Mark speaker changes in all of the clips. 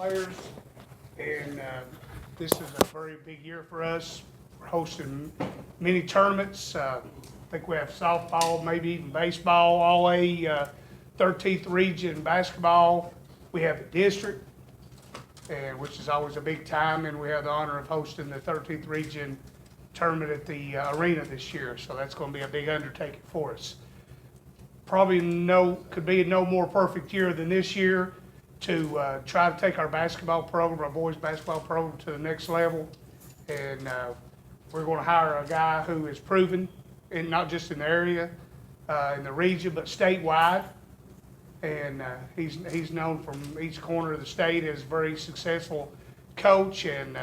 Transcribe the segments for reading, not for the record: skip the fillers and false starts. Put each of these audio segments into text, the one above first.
Speaker 1: players, and this is a very big year for us. We're hosting many tournaments. I think we have softball, maybe even baseball, all A, 13th region basketball. We have the district, and which is always a big time, and we have the honor of hosting the 13th region tournament at the arena this year. So that's going to be a big undertaking for us. Probably could be no more perfect year than this year to try to take our basketball program, our boys basketball program, to the next level. And we're going to hire a guy who is proven, and not just in the area, in the region, but statewide. And he's known from each corner of the state as a very successful coach and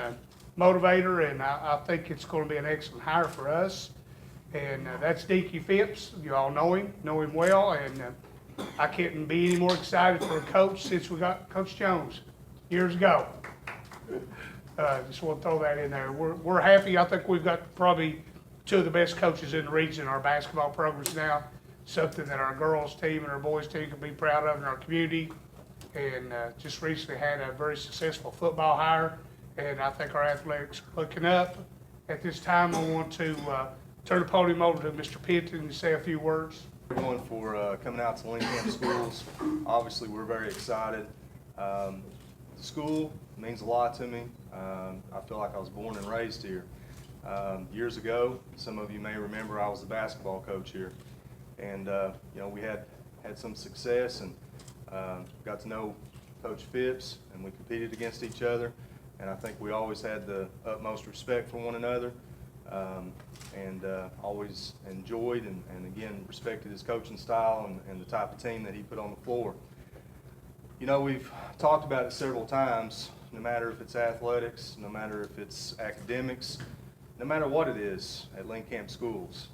Speaker 1: motivator, and I think it's going to be an excellent hire for us. And that's Dinky Phipps. You all know him well, and I couldn't be any more excited for a coach since we got Coach Jones years ago. Just want to throw that in there. We're happy. I think we've got probably two of the best coaches in the region in our basketball programs now. Something that our girls team and our boys team can be proud of in our community. And just recently had a very successful football hire, and I think our athletics are looking up. At this time, I want to turn the podium over to Mr. Pinton and say a few words.
Speaker 2: Everyone for coming out to Lincoln Schools. Obviously, we're very excited. The school means a lot to me. I feel like I was born and raised here. Years ago, some of you may remember I was the basketball coach here. And you know, we had some success, and got to know Coach Phipps, and we competed against each other. And I think we always had the utmost respect for one another, and always enjoyed and again respected his coaching style and the type of team that he put on the floor. You know, we've talked about it several times. No matter if it's athletics, no matter if it's academics, no matter what it is at Lincoln Schools,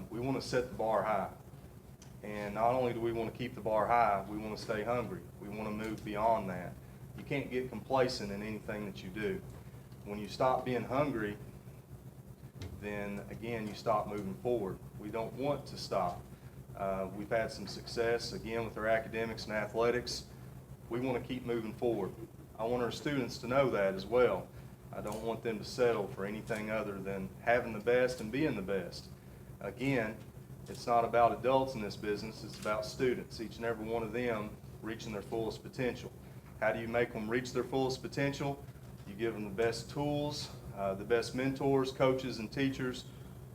Speaker 2: we want to set the bar high. And not only do we want to keep the bar high, we want to stay hungry. We want to move beyond that. You can't get complacent in anything that you do. When you stop being hungry, then again, you stop moving forward. We don't want to stop. We've had some success, again, with our academics and athletics. We want to keep moving forward. I want our students to know that as well. I don't want them to settle for anything other than having the best and being the best. Again, it's not about adults in this business, it's about students, each and every one of them reaching their fullest potential. How do you make them reach their fullest potential? You give them the best tools, the best mentors, coaches, and teachers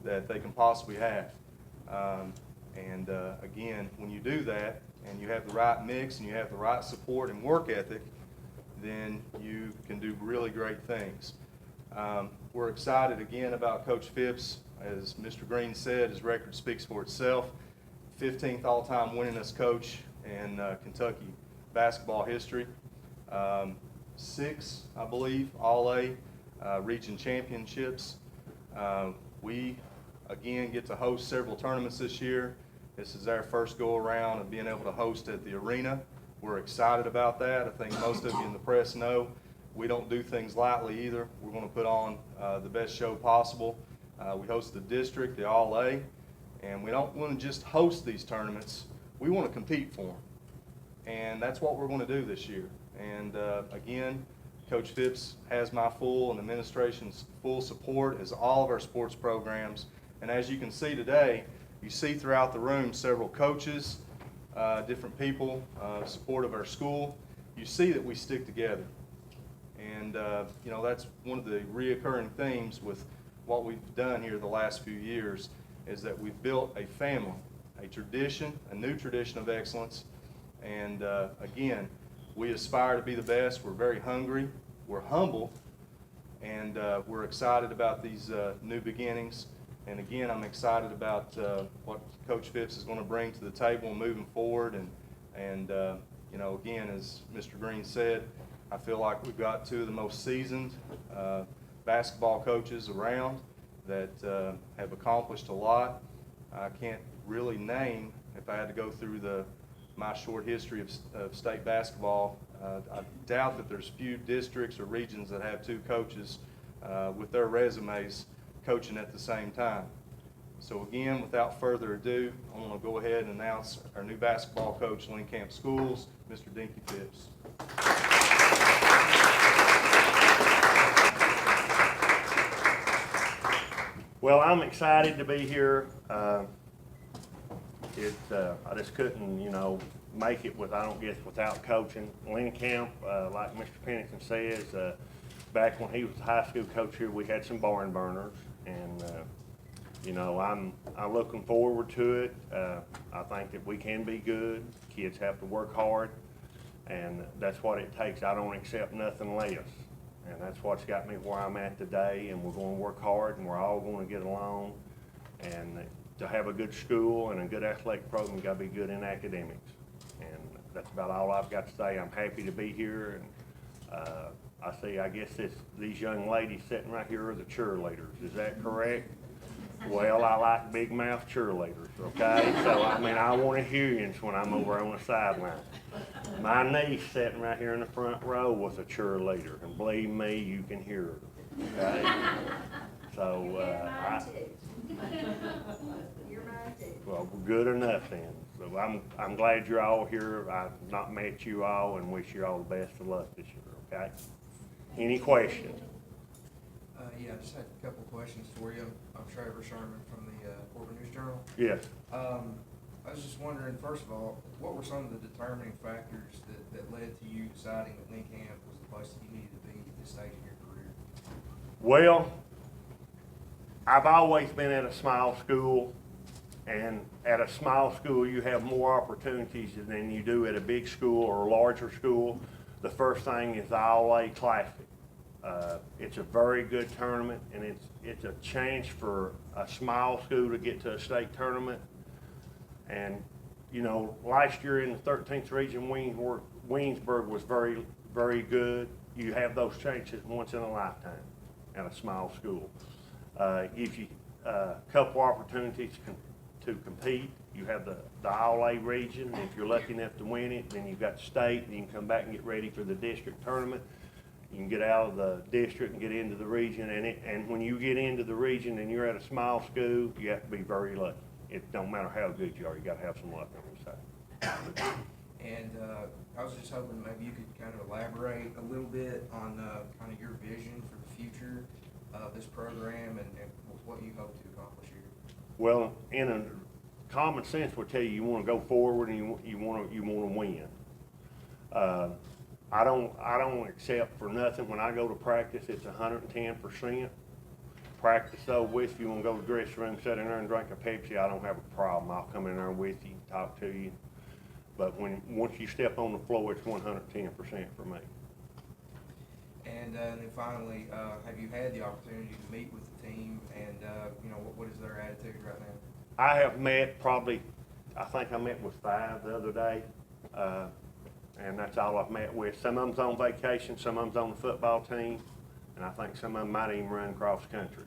Speaker 2: that they can possibly have. Again, when you do that, and you have the right mix, and you have the right support and work ethic, then you can do really great things. We're excited again about Coach Phipps. As Mr. Green said, his record speaks for itself. 15th all-time winningest coach in Kentucky basketball history. 6, I believe, All-A region championships. We, again, get to host several tournaments this year. This is our first go-around of being able to host at the arena. We're excited about that. I think most of you in the press know we don't do things lightly either. We're going to put on the best show possible. We host the district, the All-A, and we don't want to just host these tournaments. We want to compete for them. And that's what we're going to do this year. And again, Coach Phipps has my full and administration's full support, as all of our sports programs. And as you can see today, you see throughout the room several coaches, different people, support of our school. You see that we stick together. And you know, that's one of the reoccurring themes with what we've done here the last few years, is that we've built a family, a tradition, a new tradition of excellence. And again, we aspire to be the best. We're very hungry, we're humble, and we're excited about these new beginnings. And again, I'm excited about what Coach Phipps is going to bring to the table moving forward. And you know, again, as Mr. Green said, I feel like we've got two of the most seasoned basketball coaches around that have accomplished a lot. I can't really name, if I had to go through my short history of state basketball, I doubt that there's few districts or regions that have two coaches with their resumes coaching at the same time. So again, without further ado, I want to go ahead and announce our new basketball coach, Lincoln Schools, Mr. Dinky Phipps.
Speaker 3: Well, I'm excited to be here. I just couldn't, make it without coaching. Lynn Camp, like Mr. Pennington says, back when he was the high school coach here, we had some barn burners, and I'm looking forward to it. I think that we can be good. Kids have to work hard, and that's what it takes. I don't accept nothing less. And that's what's got me where I'm at today, and we're gonna work hard, and we're all gonna get along. And to have a good school and a good athletic program, you gotta be good in academics. And that's about all I've got to say. I'm happy to be here, and I guess these young ladies sitting right here are the cheerleaders. Is that correct? Well, I like big mouth cheerleaders, okay? So, I want to hear you when I'm over on the sideline. My niece sitting right here in the front row was a cheerleader, and believe me, you can hear her, okay? So,
Speaker 4: You're mine too.
Speaker 3: well, good enough then. So I'm glad you're all here. I've not met you all and wish you all the best of luck this year, okay? Any questions?
Speaker 5: Yeah, I just had a couple questions for you. I'm Trevor Sherman from the Portland News Journal.
Speaker 3: Yes.
Speaker 5: I was just wondering, first of all, what were some of the determining factors that led to you deciding that Lynn Camp was the place that you needed to be at this stage in your career?
Speaker 3: Well, I've always been at a small school, and at a small school, you have more opportunities than you do at a big school or a larger school. The first thing is the All-A Classic. It's a very good tournament, and it's a chance for a small school to get to a state tournament. And, last year in the 13th region, Waynesburg was very, very good. You have those chances once in a lifetime at a small school. Gives you a couple opportunities to compete. You have the All-A region, and if you're lucky enough to win it, then you've got the state, and you can come back and get ready for the district tournament. You can get out of the district and get into the region, and when you get into the region and you're at a small school, you have to be very lucky. It don't matter how good you are, you gotta have some luck on your side.
Speaker 5: And I was just hoping maybe you could kind of elaborate a little bit on kind of your vision for the future of this program and what you hope to accomplish here.
Speaker 3: Well, in a common sense would tell you, you wanna go forward and you wanna win. I don't accept for nothing. When I go to practice, it's 110%. Practice over with, if you wanna go to the dressing room, sit in there and drink a Pepsi, I don't have a problem. I'll come in there with you, talk to you. But once you step on the floor, it's 110% for me.
Speaker 5: And then finally, have you had the opportunity to meet with the team, and what is their attitude right now?
Speaker 3: I have met I think I met with 5 the other day, and that's all I've met with. Some of them's on vacation, some of them's on the football team, and I think some of them might even run cross country.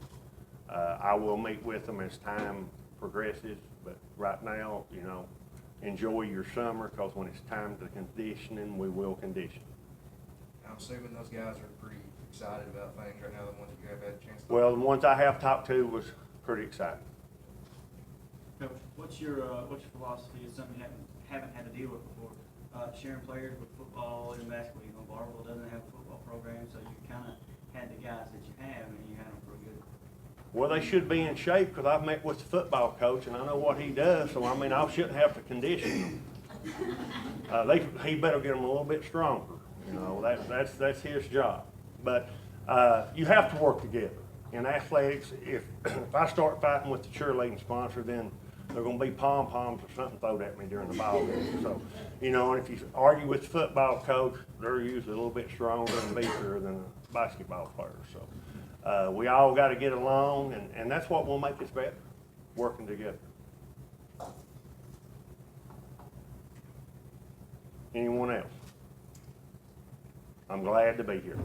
Speaker 3: I will meet with them as time progresses, but right now, enjoy your summer, because when it's time to conditioning, we will condition.
Speaker 5: I'm assuming those guys are pretty excited about things right now, the ones that you have had a chance to.
Speaker 3: Well, the ones I have talked to was pretty excited.
Speaker 6: Coach, what's your philosophy? It's something you haven't had to deal with before. Sharing players with football and basketball. Barberville doesn't have a football program, so you kind of had the guys that you have, and you had them pretty good.
Speaker 3: Well, they should be in shape, because I've met with the football coach, and I know what he does, so I shouldn't have to condition them. He better get them a little bit stronger. That's his job. But you have to work together. In athletics, if I start fighting with the cheerleading sponsor, then they're going to be pom-poms or something thrown at me during the ball game. So, and if you argue with the football coach, they're usually a little bit stronger and beefier than a basketball player. So we all got to get along, and that's what will make us better, working together. Anyone else? I'm glad to be here.